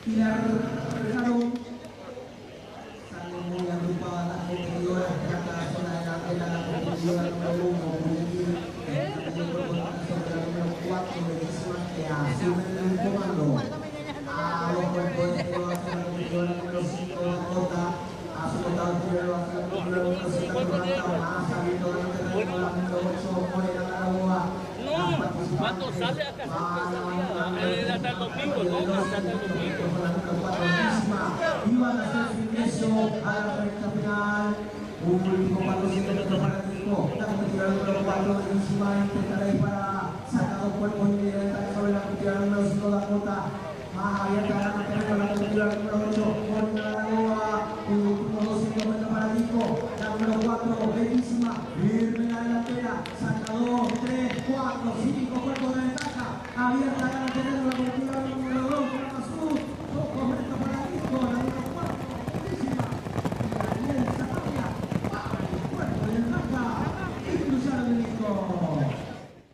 Pilar Jarón sale muy agrupada la competidora de la zona de la competidora número 1, sobre la número 4, bellísima, que asume el comando. A los cuerpos de la competidora número 5, Dakota. A su costado primero va a ser la número 5, más saliendo del terreno la número 8, Morena Caraboa. Cuando sale a casar, hasta el domingo, ¿no? Hasta el domingo. Iban a hacer su ingreso a la recta final. Un último 400 metros para el disco. La competidora número 4, bellísima, intentará disparar. Saca dos cuerpos indirectos sobre la competidora número 5, Dakota. Más abierta la terreno la competidora número 8,